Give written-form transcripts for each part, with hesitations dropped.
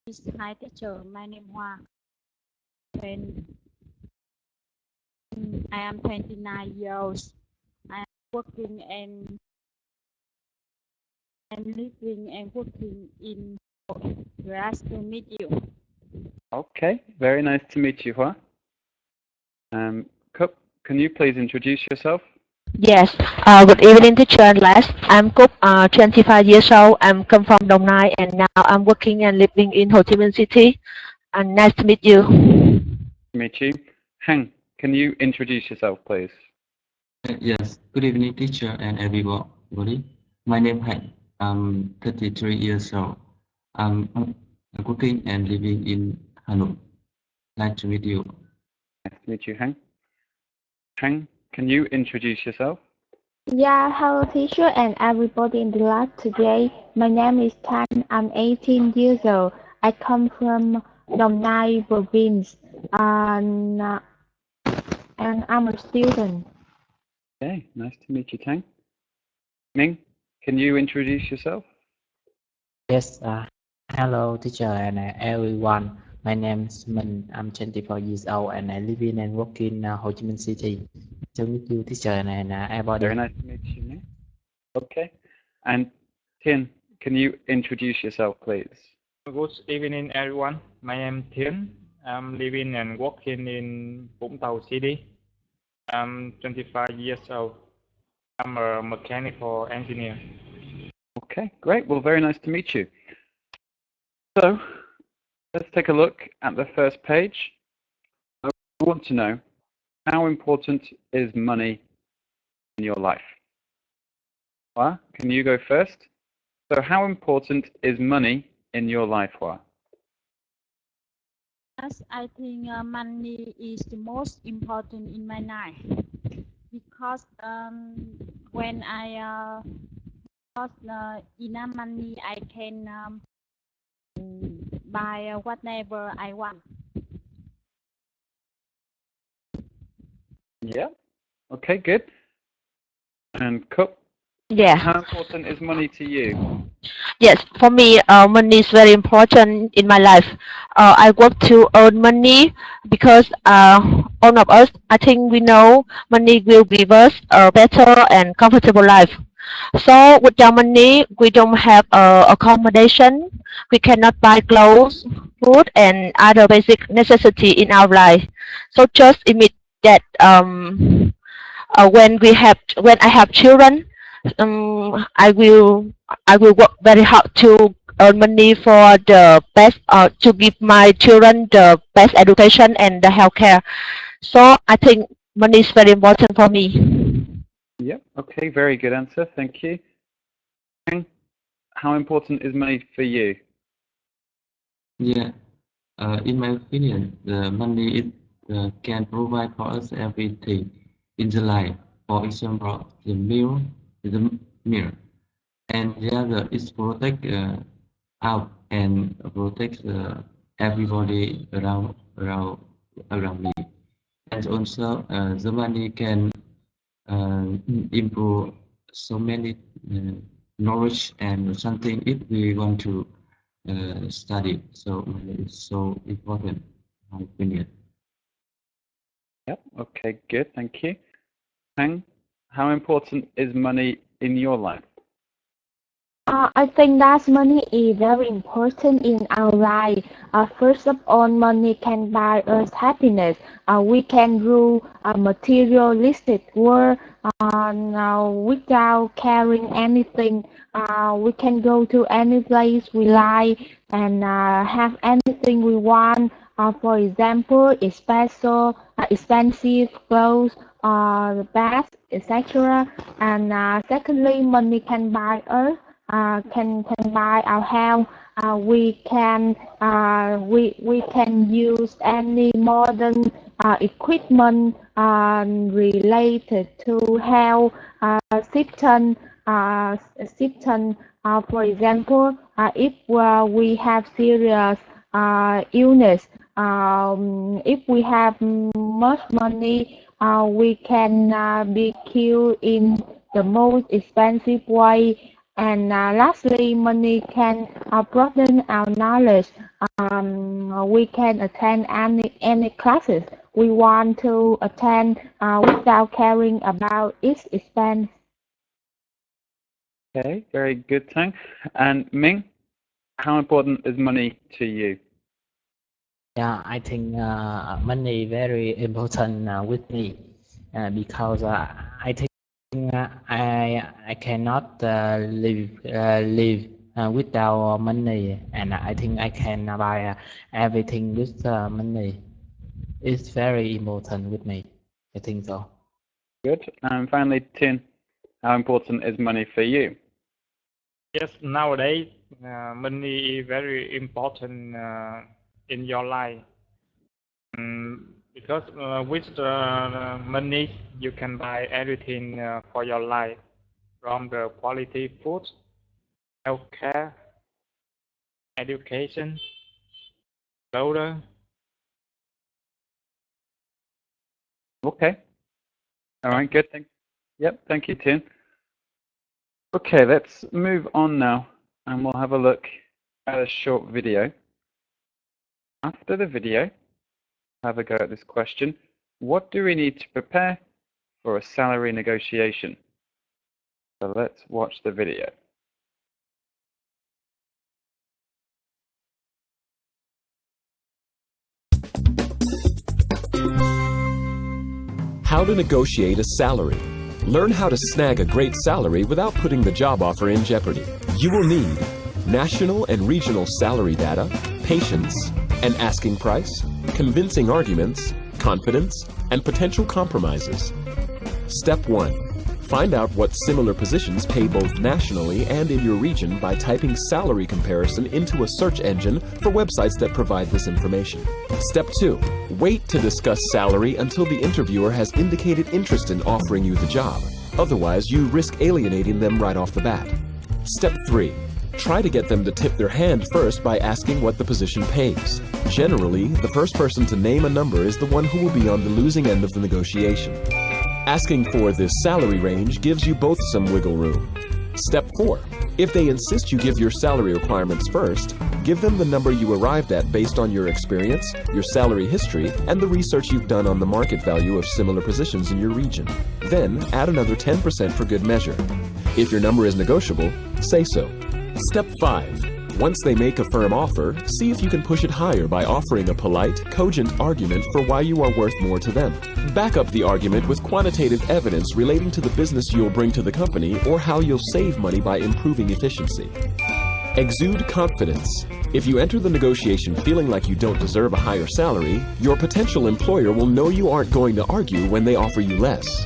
Hi teacher, my name Hoa. When I am 29 years, I am working and living and working in. Nice to meet you. Okay, very nice to meet you, Hua. Cup, can you please introduce yourself? Yes. Good evening, teacher and class. I'm Cook, 25 years old. I'm come from Đồng Nai, and now I'm working and living in Ho Chi Minh City. And nice to meet you. Meet you. Hang, can you introduce yourself, please? Yes, good evening, teacher and everybody. My name is Han. I'm 33 years old. I'm working and living in Hanoi. Nice to meet you. Nice to meet you, Hang. Hang, can you introduce yourself? Yeah, hello teacher and everybody in the lab today. My name is Tan. I'm 18 years old. I come from Đồng Nai province and, uh, and I'm a student. Okay, nice to meet you, Tang. Ming, can you introduce yourself? Yes, hello teacher and everyone. My name is Min. I'm 24 years old and I live in and work in Ho Chi Minh City. To meet you, teacher and everybody. Very nice to meet you, Ming. Okay, and Tian, can you introduce yourself, please? Good evening, everyone. My name is Thiện. I'm living and working in Vũng Tàu City. I'm 25 years old. I'm a mechanical engineer. Okay, great. Well, very nice to meet you. So, let's take a look at the first page. I want to know, how important is money in your life? Hua, can you go first? So, how important is money in your life, Hua? Yes, I think money is the most important in my life because when I got enough money, I can buy whatever I want. Yeah. Okay, good. And Cup, Yeah. how important is money to you? Yes, for me, money is very important in my life. I work to earn money because all of us, I think we know money will give us a better and comfortable life. So without money, we don't have accommodation. We cannot buy clothes, food, and other basic necessity in our life. So just admit that when I have children, I will work very hard to earn money for the best to give my children the best education and the healthcare. So I think money is very important for me. Yep. Okay, very good answer. Thank you. How important is money for you? Yeah, in my opinion, the money can provide for us everything in the life. For example, the meal, and the other is protect out and protect everybody around me. And also, the money can improve so many knowledge and something if we want to study. So money is so important, in my opinion. Yep. Okay, good. Thank you. Hang, how important is money in your life? I think that money is very important in our life. First of all, money can buy us happiness. We can rule a materialistic world without caring anything. We can go to any place we like and have anything we want. For example, expensive clothes, bags, etc. And secondly, money can buy us can buy our health. We can use any modern equipment related to health system. For example, if we have serious illness, if we have much money, we can be cured in the most expensive way. And lastly, money can broaden our knowledge. we can attend any classes we want to attend without caring about its expense. Okay, very good, Tang. And Ming, how important is money to you? Yeah, I think money very important with me because I think I cannot live without money, and I think I can buy everything with money. It's very important with me. I think so. Good. And finally, Tin, how important is money for you? Yes, nowadays money is very important in your life. Because with the money you can buy everything for your life, from the quality food, healthcare, education, clothes. Okay. All right, good. Yep, thank you, Tin. Okay, let's move on now, and we'll have a look at a short video. After the video, have a go at this question. What do we need to prepare for a salary negotiation? So let's watch the video. How to negotiate a salary. Learn how to snag a great salary without putting the job offer in jeopardy. You will need national and regional salary data, patience, an asking price, convincing arguments, confidence, and potential compromises. Step 1. Find out what similar positions pay both nationally and in your region by typing salary comparison into a search engine for websites that provide this information. Step 2. Wait to discuss salary until the interviewer has indicated interest in offering you the job. Otherwise, you risk alienating them right off the bat. Step 3. Try to get them to tip their hand first by asking what the position pays. Generally, the first person to name a number is the one who will be on the losing end of the negotiation. Asking for this salary range gives you both some wiggle room. Step 4. If they insist you give your salary requirements first, give them the number you arrived at based on your experience, your salary history, and the research you've done on the market value of similar positions in your region. Then, add another 10% for good measure. If your number is negotiable, say so. Step 5. Once they make a firm offer, see if you can push it higher by offering a polite, cogent argument for why you are worth more to them. Back up the argument with quantitative evidence relating to the business you'll bring to the company or how you'll save money by improving efficiency. Exude confidence. If you enter the negotiation feeling like you don't deserve a higher salary, your potential employer will know you aren't going to argue when they offer you less.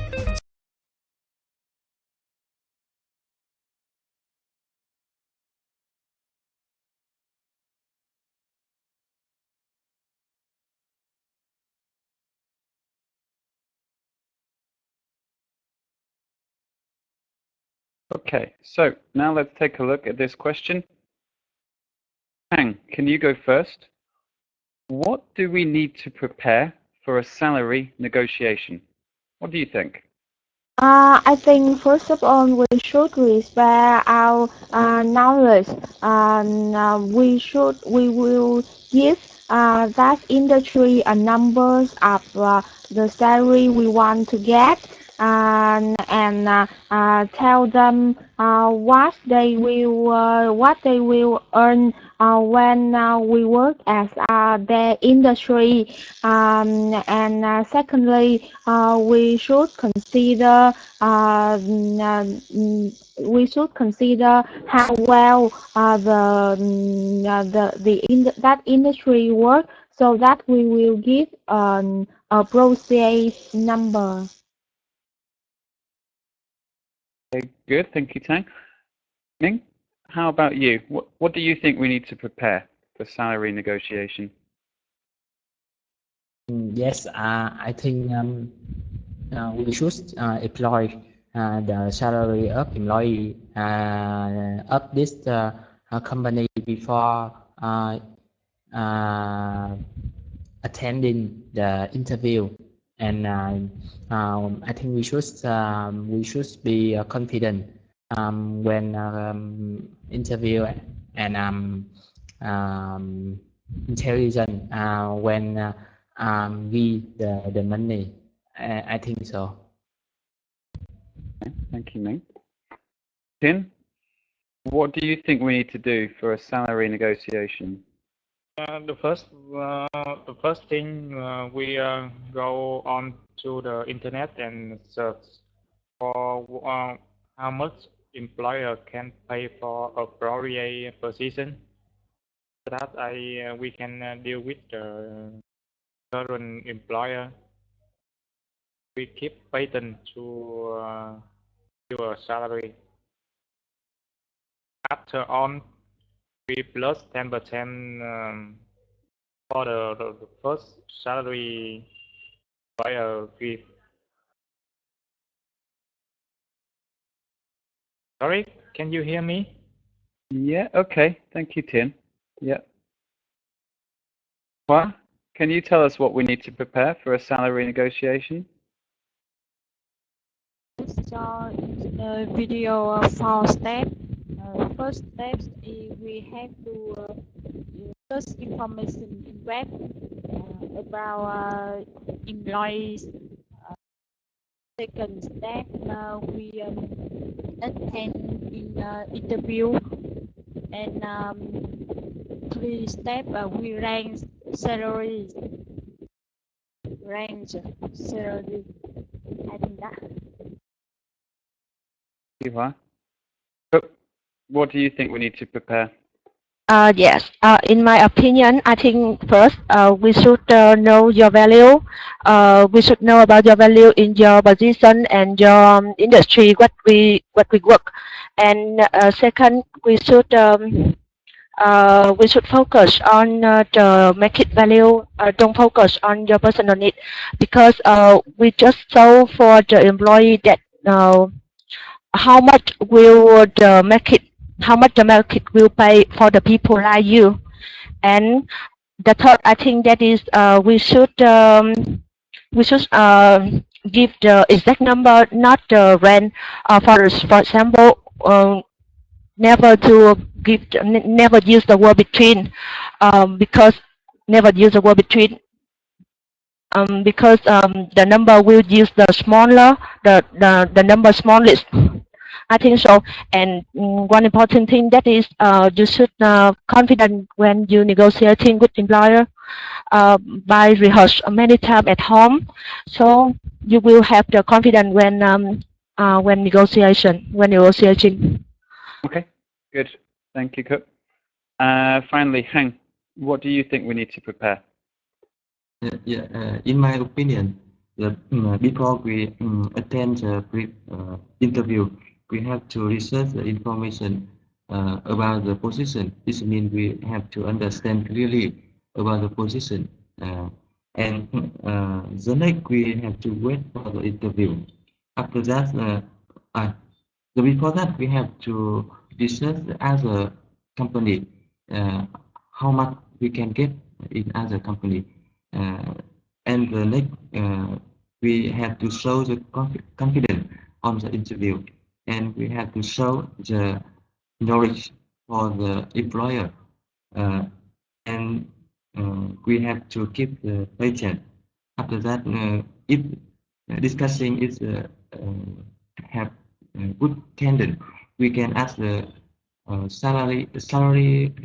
Okay, so now let's take a look at this question. Tang, can you go first? What do we need to prepare for a salary negotiation? What do you think? I think first of all we should prepare our knowledge, and we will give that industry a numbers of the salary we want to get, and tell them what they will earn when we work as their industry, and secondly, we should consider how well that industry work, so that we will give a process number. Okay, good, thank you, Tang. Ming, how about you? What do you think we need to prepare for salary negotiation? Yes, I think we should employ the salary of employee of this company before attending the interview, and I think we should be confident when interview, and intelligent when we the money. I think so. Okay, thank you, Ming. Tin, what do you think we need to do for a salary negotiation? The first thing we go on to the internet and search for how much employer can pay for a appropriate position, so that we can deal with the current employer. We keep paying to your salary. After on, we plus 10% for the first salary employer give. Sorry, can you hear me? Yeah, okay. Thank you, Tin. Yeah. Hua, can you tell us what we need to prepare for a salary negotiation? I saw in the video 4 steps. First step is we have to search information in web about employees. Second step, we attend in interview, and 3 step we rank salary. I think that. Hua. What do you think we need to prepare? Yes. In my opinion, I think first we should know your value. We should know about your value in your position and your industry, what we work. And second, we should focus on the market value. Don't focus on your personal need, because we just show for the employee that how much will the market will pay for the people like you. And the third, I think that is we should give the exact number, not the rent. For example, never use the word between, because never use the word between. Because the number will use the smaller, the number smallest. I think so. And one important thing that is you should confident when you negotiating with employer by rehearse many times at home, so you will have the confidence when negotiating. Okay, good. Thank you, Kup. Finally, Hang, what do you think we need to prepare? In my opinion, before we attend the interview, we have to research the information about the position. This means we have to understand clearly about the position, and the next we have to wait for the interview. After that, before that we have to research as a company how much we can get in other company, and the next we have to show the confidence on the interview, and we have to show the knowledge for the employer, and we have to keep the patient. After that, if discussing is have good candidate, we can ask the salary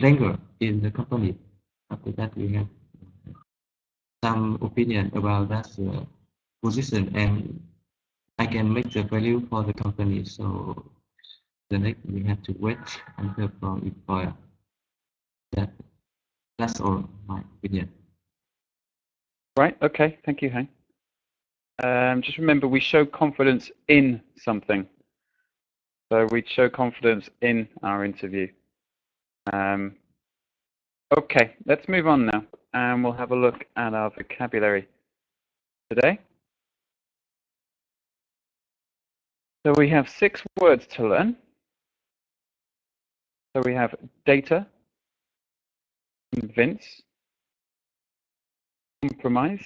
range in the company. After that, we have some opinion about that position, and I can make the value for the company. So the next we have to wait until from employer. That's all my opinion. Right. Okay. Thank you, Hang. Just remember, we show confidence in something. So we show confidence in our interview. Okay, let's move on now, and we'll have a look at our vocabulary today. So we have 6 words to learn. So we have data, convince, compromise,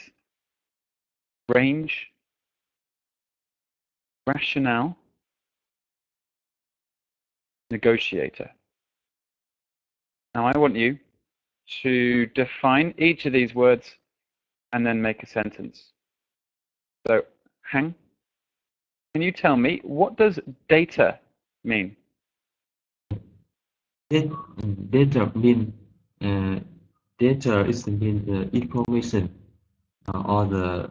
range, rationale, negotiator. Now I want you to define each of these words and then make a sentence. So, Hang, can you tell me, what does data mean? Data mean data is mean the information or the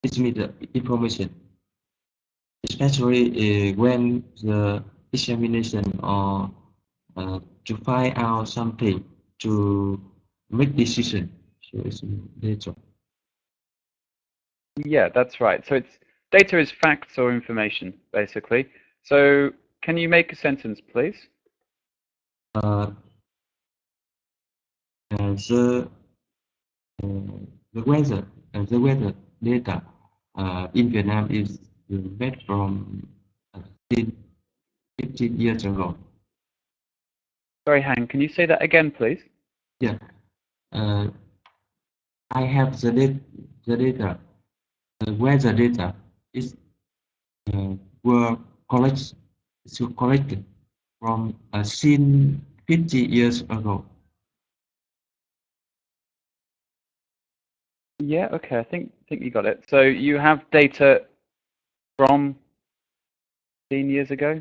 it means the information, especially when the examination or to find out something to make decision. So it's data. Yeah, that's right. So it's data is facts or information, basically. So can you make a sentence, please? The weather data in Vietnam is made from 15 years ago. Sorry, Hang, can you say that again, please? Yeah, I have the data. Where the data is were collected from since 50 years ago. Yeah, okay, I think you got it. So you have data from 15 years ago?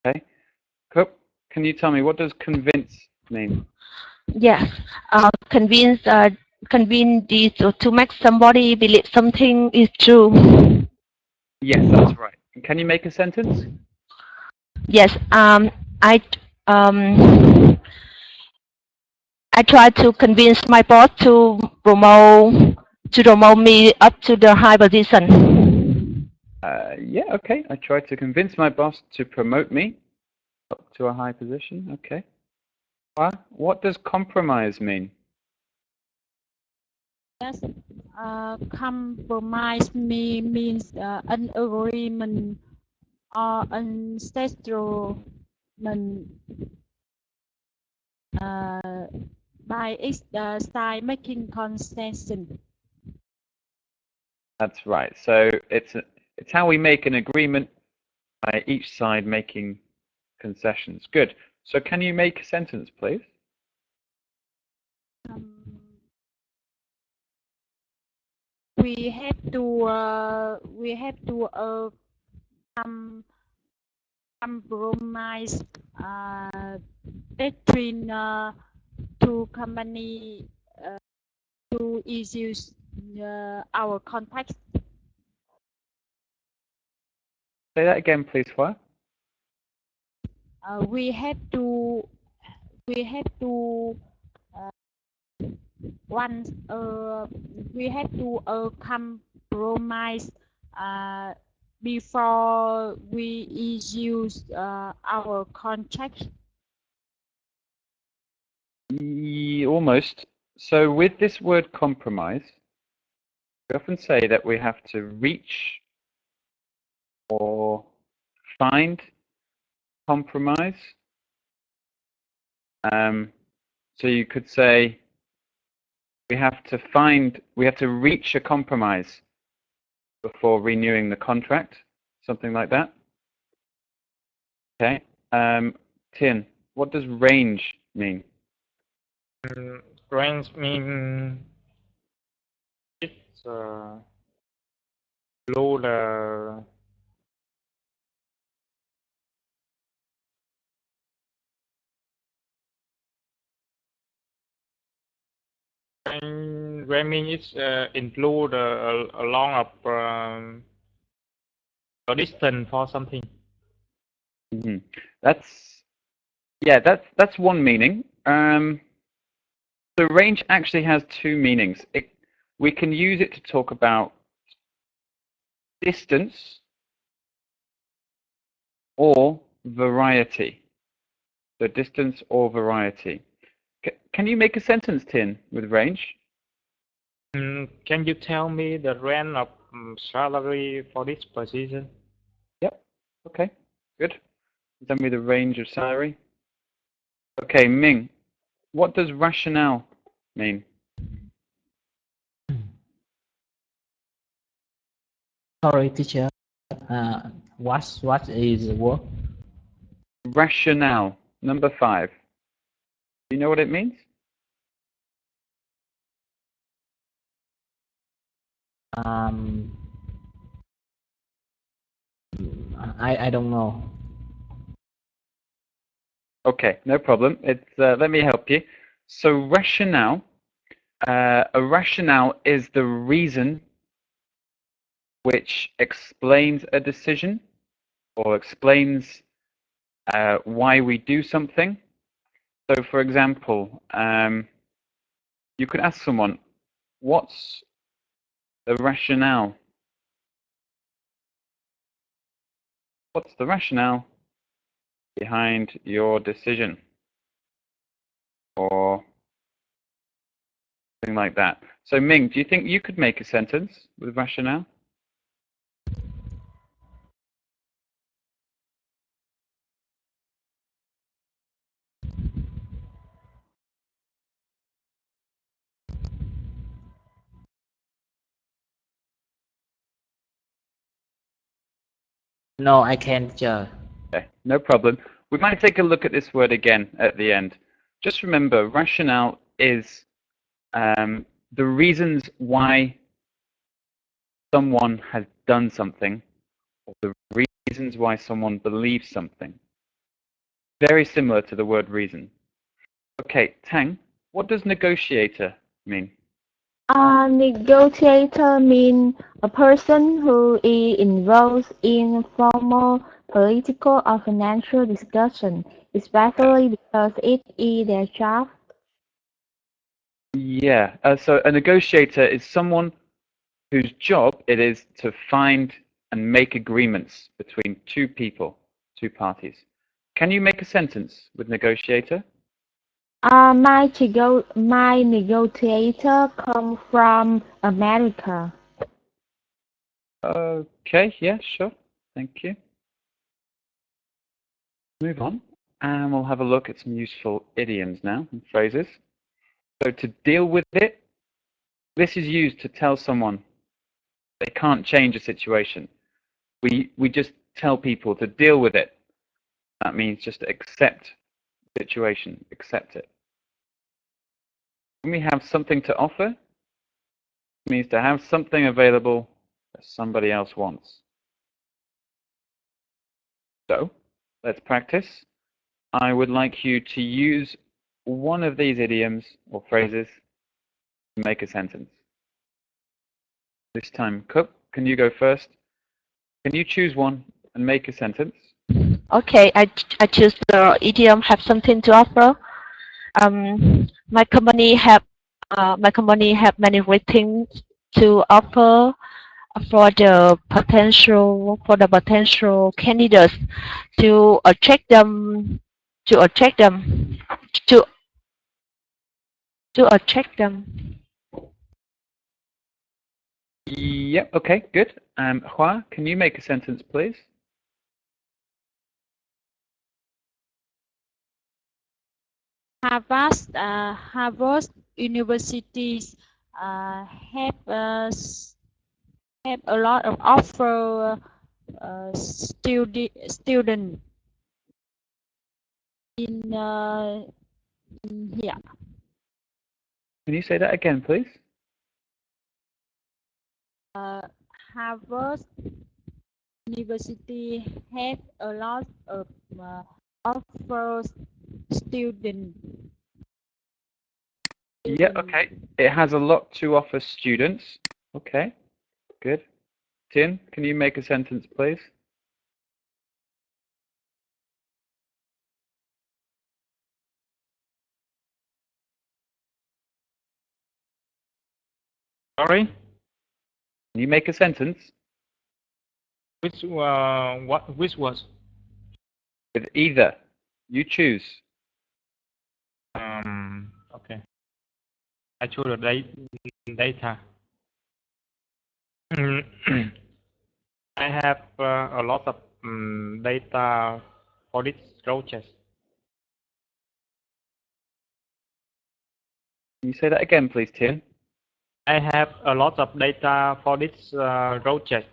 Okay. Cool. Can you tell me, what does convince mean? Yes, convince this to make somebody believe something is true. Yes, that's right. Can you make a sentence? Yes, I try to convince my boss to promote me up to the high position. Yeah, okay. I tried to convince my boss to promote me up to a high position. Okay. What does compromise mean? Yes, compromise means an agreement or an settlement by each side making concession. That's right. So it's how we make an agreement by each side making concessions. Good. So can you make a sentence, please? We have to compromise between two company to issue our contract. Say that again, please, Hua. We have to compromise before we issue our contract. Almost. So with this word compromise, we often say that we have to reach or find compromise. So you could say we have to reach a compromise before renewing the contract, something like that. Okay. Tien, what does range mean? Range means it's below the range means include a long of a distance for something. Mm-hmm. That's one meaning. The range actually has two meanings. We can use it to talk about distance or variety. So distance or variety. Can you make a sentence, Tien, with range? Can you tell me the range of salary for this position? Yep. Okay. Good. Tell me the range of salary. Okay, Ming. What does rationale mean? Sorry, teacher. What is the word? Rationale. Number 5. Do you know what it means? I don't know. Okay, no problem. It's let me help you. So rationale, a rationale is the reason which explains a decision or explains why we do something. So, for example, you could ask someone, "What's the rationale? What's the rationale behind your decision?" Or something like that. So, Ming, do you think you could make a sentence with rationale? No, I can't, teacher. Okay, no problem. We might take a look at this word again at the end. Just remember, rationale is the reasons why someone has done something, or the reasons why someone believes something. Very similar to the word reason. Okay, Tang, what does negotiator mean? A negotiator means a person who is involved in formal political or financial discussion, especially because it is their job. Yeah, so a negotiator is someone whose job it is to find and make agreements between two people, two parties. Can you make a sentence with negotiator? My negotiator comes from America. Okay, yeah, sure. Thank you. Move on, and we'll have a look at some useful idioms now and phrases. So to deal with it, this is used to tell someone they can't change a situation. We just tell people to deal with it. That means just accept the situation, accept it. When we have something to offer, it means to have something available that somebody else wants. So, let's practice. I would like you to use one of these idioms or phrases to make a sentence. This time, Cup, can you go first? Can you choose one and make a sentence? Okay, I choose the idiom have something to offer. My company have many great things to offer for the potential candidates to attract them to attract them. Yep, okay, good. Hua, can you make a sentence, please? Harvard universities have a lot of offer student in here. Can you say that again, please? Harvard University have a lot of offer student. Yeah, okay. It has a lot to offer students. Okay, good. Tin, can you make a sentence, please? Sorry, Can you make a sentence which was? with either? You choose. Okay. I choose the data. I have a lot of data for this project. Can you say that again, please, Tin? I have a lot of data for this project.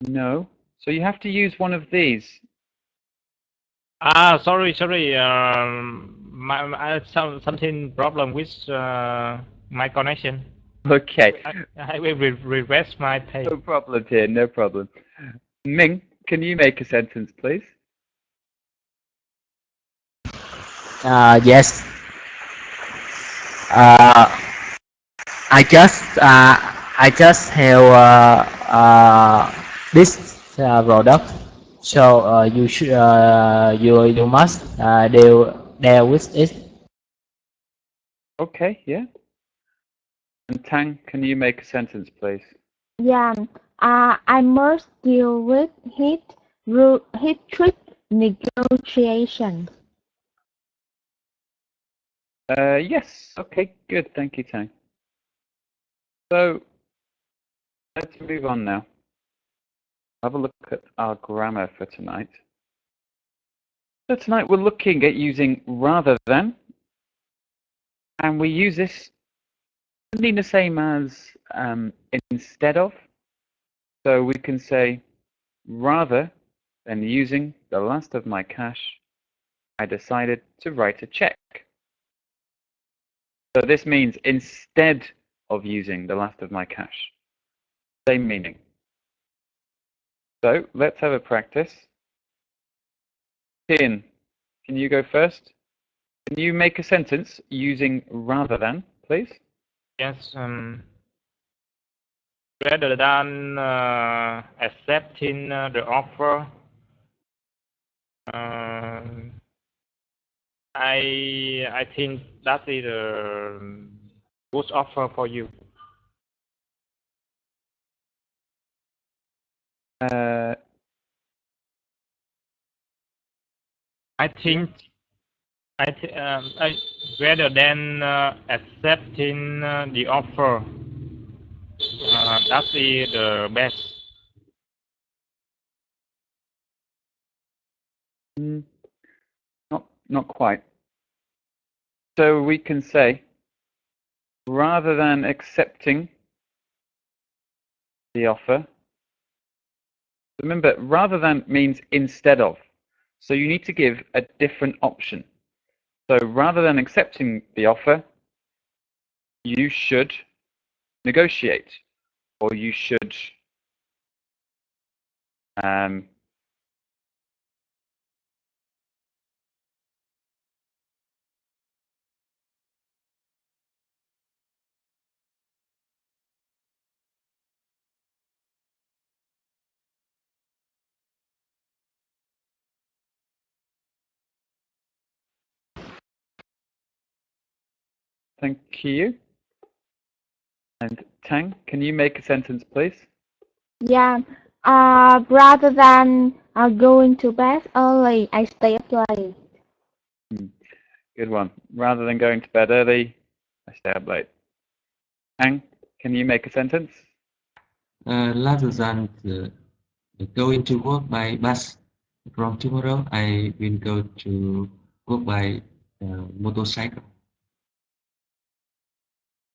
No. So you have to use one of these. Sorry. Something problem with my connection. Okay. I will refresh my page. No problem, Tian, no problem. Ming, can you make a sentence, please? Yes. I just have this product, so you should you must deal with it. Okay, yeah. And Tang, can you make a sentence, please? Yeah, I must deal with heat trick negotiation. Yes. Okay, good. Thank you, Tang. So let's move on now. Have a look at our grammar for tonight. So tonight we're looking at using rather than, and we use this to mean the same as instead of. So we can say, rather than using the last of my cash, I decided to write a check. So this means instead of using the last of my cash. Same meaning. So let's have a practice. Tian, can you go first? Can you make a sentence using rather than, please? Yes. Rather than accepting the offer, I think that is a good offer for you. I think rather than accepting the offer, that is the best. Not quite. So we can say, rather than accepting the offer, remember, rather than means instead of. So you need to give a different option. So rather than accepting the offer, you should negotiate, or you should thank you. And Tang, can you make a sentence, please? Yeah, rather than going to bed early, I stay up late. Good one. Rather than going to bed early, I stay up late. Tang, can you make a sentence? Rather than going to work by bus, from tomorrow I will go to work by motorcycle.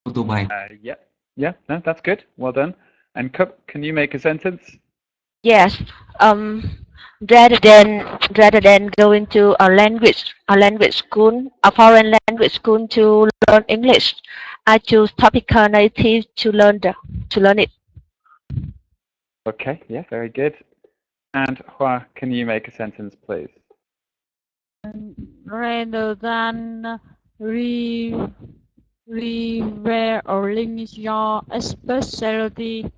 Motorbike. Yeah, no, that's good. Well done. And Cup, can you make a sentence? Yes. Rather than going to a language school, a foreign language school to learn English, I choose Topical Native to learn it. Okay, yeah, very good. And Hua, can you make a sentence, please? Rather than revealing your specialty,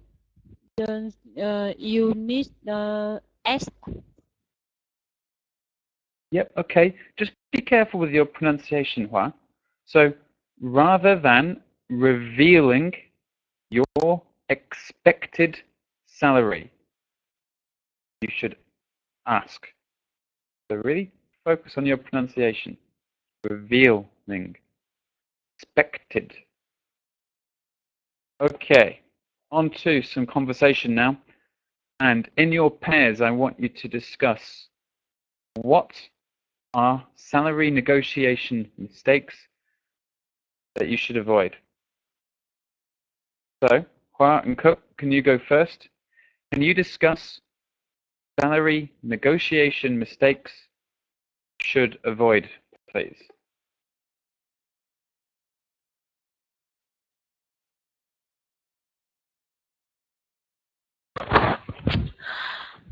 you need the S. Yep, okay. Just be careful with your pronunciation, Hua. So, rather than revealing your expected salary, you should ask. So really focus on your pronunciation. Revealing. Expected. Okay, on to some conversation now. And in your pairs, I want you to discuss what are salary negotiation mistakes that you should avoid. So, Hua and Cook, can you go first? Can you discuss salary negotiation mistakes should avoid, please?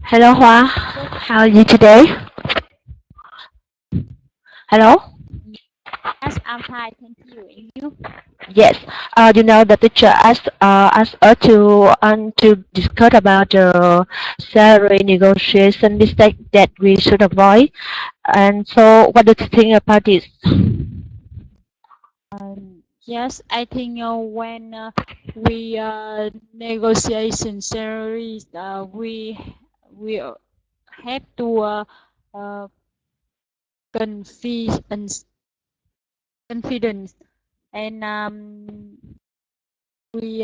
Hello, Hoa. How are you today? Hello? Yes, I'm fine, thank you. And you? Yes. You know, the teacher asked us to discuss about the salary negotiation mistake that we should avoid. And so, what do you think about this? Yes, I think when we negotiation salaries, we have to confidence and we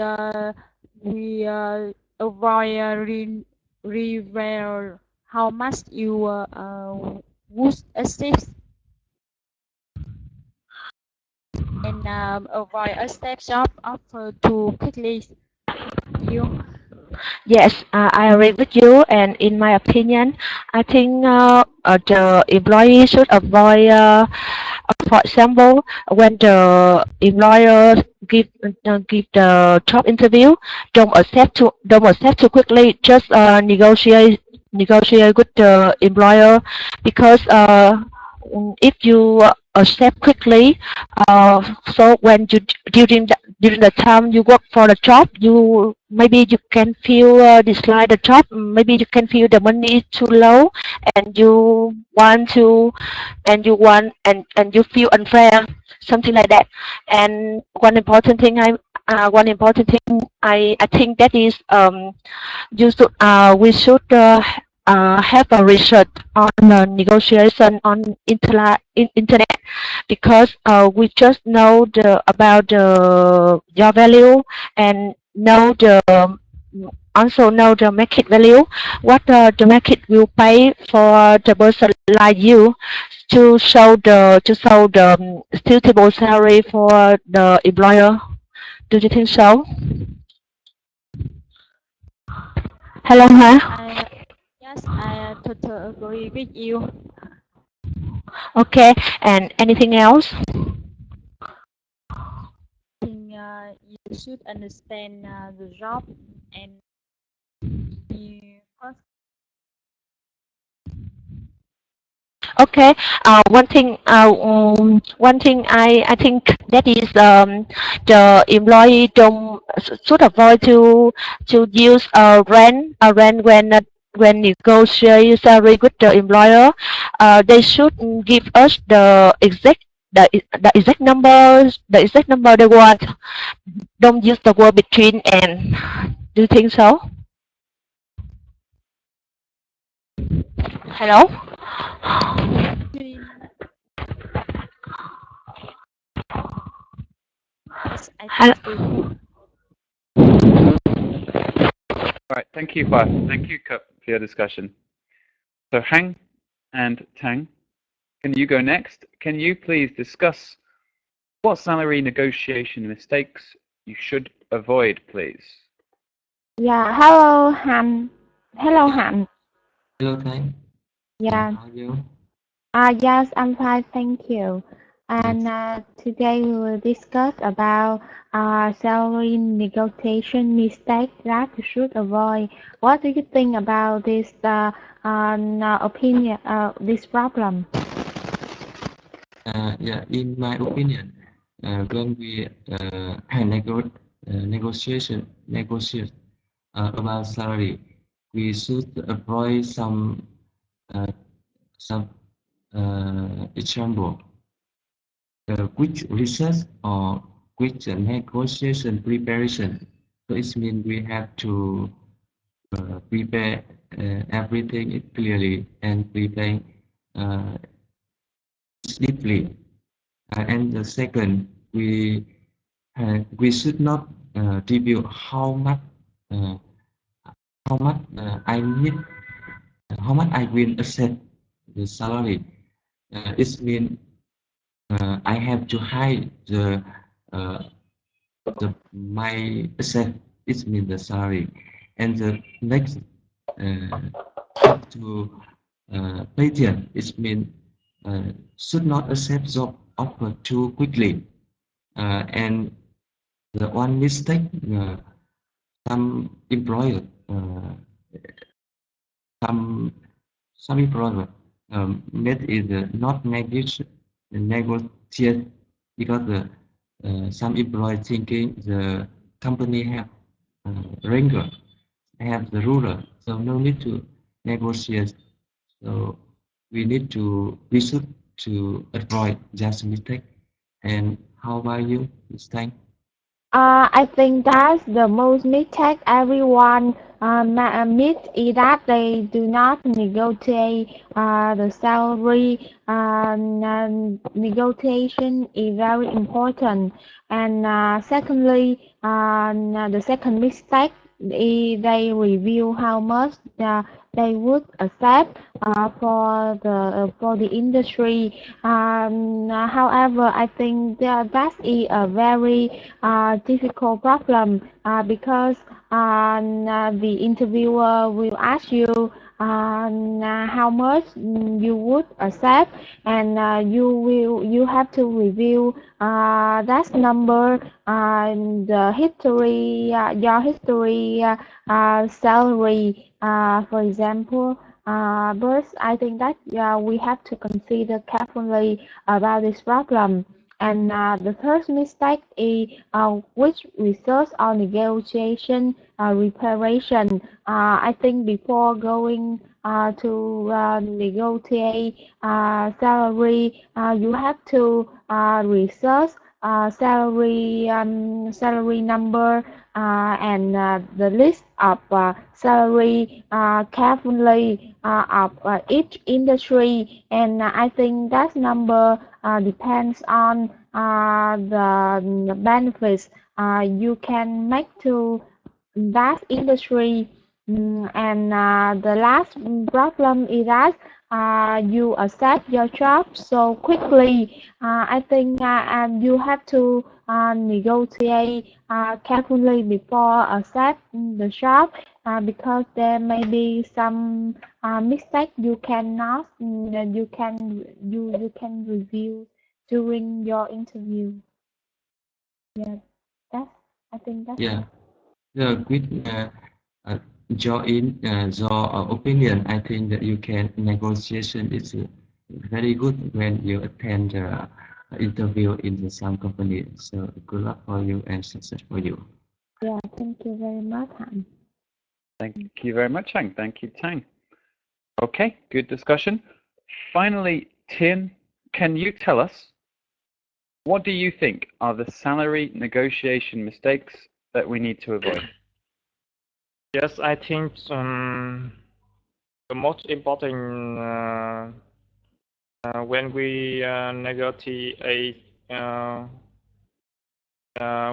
avoid reveal how much you would accept and avoid a step job offer too quickly. You. Yes, I agree with you. And in my opinion, I think the employee should avoid, for example, when the employer give the job interview, don't accept too quickly. Just negotiate with the employer, because if you accept quickly, so when you during the time you work for the job, maybe you can feel dislike the job. Maybe you can feel the money is too low, and you feel unfair, something like that. And one important thing I think that is we should have a research on negotiation on internet, because we just know about your value, and also know the market value, what the market will pay for the person like you, to show the suitable salary for the employer. Do you think so? Hello, huh? Yes, I totally agree with you. Okay, and anything else? I think you should understand the job and you first. Okay. One thing I think that is the employee should avoid to use a rent when negotiate salary with the employer. They should give us the exact numbers, they want. Don't use the word between and. Do you think so? Hello? Yes, I Hello? think Right, thank you, Hua. Thank you, Cup, for your discussion. So Hang and Tang, can you go next? Can you please discuss what salary negotiation mistakes you should avoid, please? Yeah, hello, Han. Hello, Han. Hello, Thay. Yeah. How are you? Yes, I'm fine, thank you. And today we will discuss about salary negotiation mistake that you should avoid. What do you think about this opinion, this problem? Yeah, in my opinion, when we negotiate about salary, we should avoid some example, quick research or quick negotiation preparation. So it means we have to prepare everything clearly and prepare deeply. And the second, we should not review how much I need, how much I will accept the salary. It means I have to hide my asset. It means the salary, and the next have to pay. It means should not accept job offer too quickly. And the one mistake some employer some employer made is not negotiate because some employer thinking the company have wrangler, have the ruler, so no need to negotiate. So we should to avoid just mistake. And how about you, Stan? I think that's the most mistake everyone meets is that they do not negotiate the salary. Negotiation is very important. And secondly, the second mistake is they review how much they would accept for the industry. However, I think that is a very difficult problem because the interviewer will ask you how much you would accept, and you have to review that number, the history, your history, salary, for example. But I think that we have to consider carefully about this problem. And the third mistake is which research or negotiation preparation. I think before going to negotiate salary, you have to research salary number and the list of salary carefully of each industry, and I think that number depends on the benefits you can make to that industry. And the last problem is that you accept your job so quickly. I think you have to negotiate carefully before accept the job because there may be some mistake you cannot you can review during your interview. Yeah, I think that's Yeah, with your opinion, I think that you can negotiation is very good when you attend the interview in some company. So good luck for you and success for you. Yeah, thank you very much, Han. Thank you very much, Hang. Thank you, Tang. Okay, good discussion. Finally, Tien, can you tell us, what do you think are the salary negotiation mistakes that we need to avoid? Yes, I think the most important when we negotiate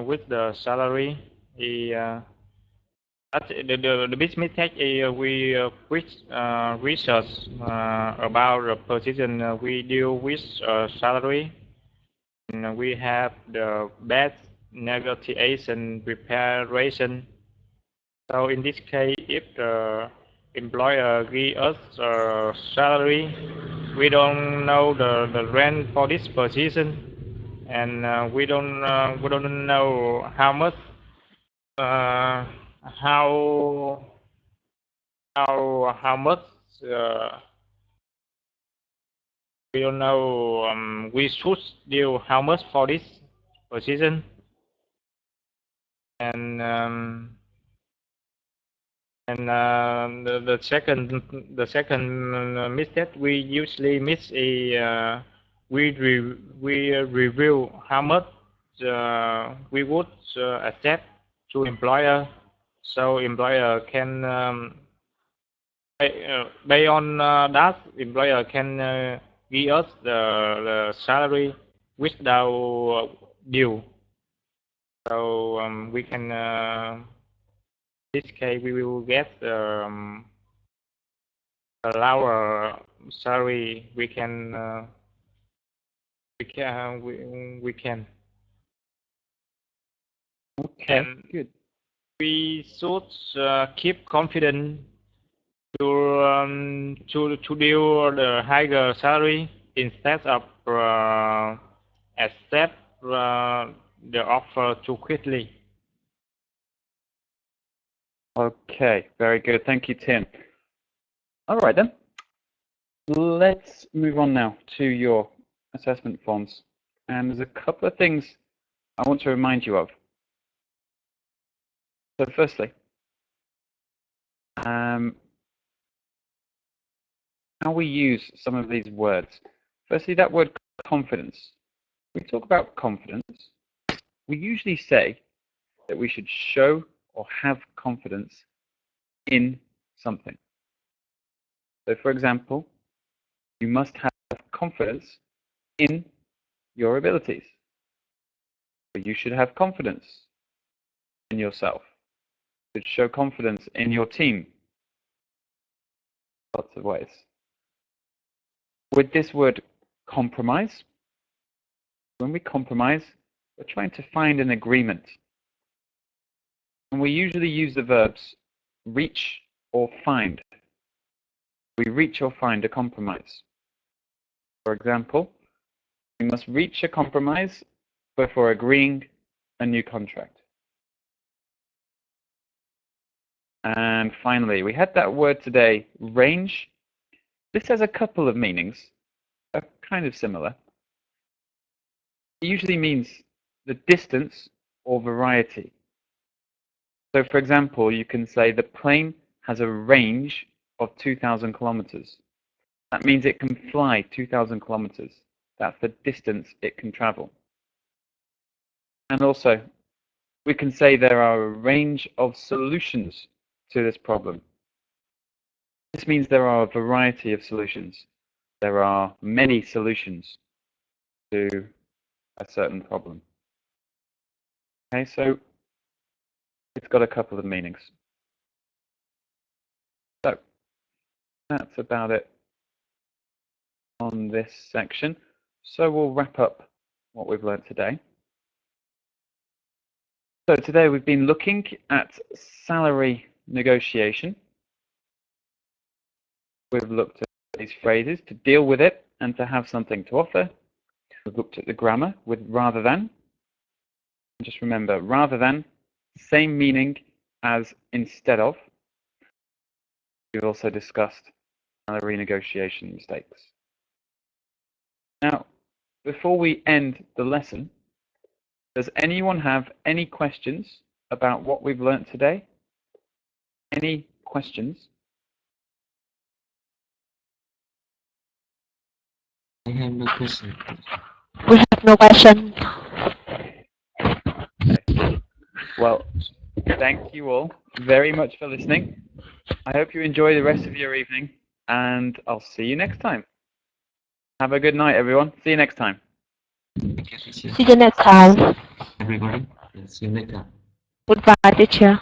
with the salary is the big mistake is we research about the position we deal with salary. And we have the best negotiation preparation. So in this case, if the employer gives us a salary, we don't know the range for this position, and we don't know how much how much we don't know we should deal how much for this position, and the second mistake we usually miss is we review how much we would accept to employer, so employer can based on that employer can give us the salary without due. So we can this case we will get a lower salary. We can. Okay, and good. we should keep confident to deal the higher salary instead of accept the offer too quickly. Okay, very good. Thank you, Tim. All right then. Let's move on now to your assessment forms. And there's a couple of things I want to remind you of. So firstly, how we use some of these words. Firstly, that word confidence. When we talk about confidence, we usually say that we should show or have confidence in something. So for example, you must have confidence in your abilities. You should have confidence in yourself. You should show confidence in your team. Lots of ways. With this word compromise, when we compromise, we're trying to find an agreement. And we usually use the verbs reach or find. We reach or find a compromise. For example, we must reach a compromise before agreeing a new contract. And finally, we had that word today, range. This has a couple of meanings, are kind of similar. It usually means the distance or variety. So for example, you can say the plane has a range of 2,000 kilometers. That means it can fly 2,000 kilometers. That's the distance it can travel. And also, we can say there are a range of solutions to this problem. This means there are a variety of solutions. There are many solutions to a certain problem. Okay, so it's got a couple of meanings. So that's about it on this section. So we'll wrap up what we've learned today. So today we've been looking at salary negotiation. We've looked at these phrases to deal with it and to have something to offer. We've looked at the grammar with rather than. Just remember, rather than, same meaning as instead of. We've also discussed salary negotiation mistakes. Now, before we end the lesson, does anyone have any questions about what we've learnt today? Any questions? I have no question. We have no question. Okay. Well, thank you all very much for listening. I hope you enjoy the rest of your evening, and I'll see you next time. Have a good night, everyone. See you next time. Thank you, teacher. See you next time. Everybody, see you later. Goodbye, teacher.